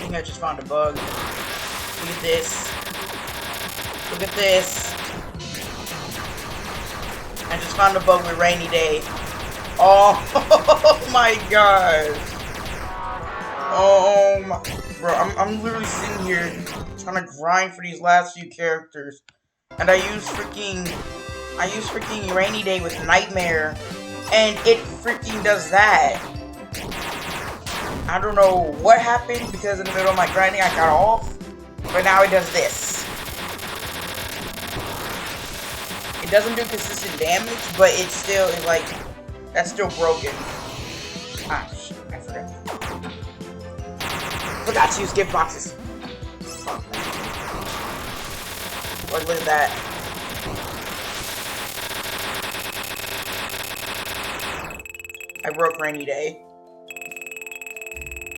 think I just found a bug. Look at this. Look at this. I just found a bug with Rainy Day. Oh, my god. Oh my, bro, I'm literally sitting here trying to grind for these last few characters. And I use freaking Rainy Day with Nightmare. And it freaking does that. I don't know what happened because in the middle of my grinding I got off. But now it does this. It doesn't do consistent damage, but it still is like, that's still broken. Ah, shit, I forgot. Forgot to use gift boxes. Look at that. I broke Rainy Day.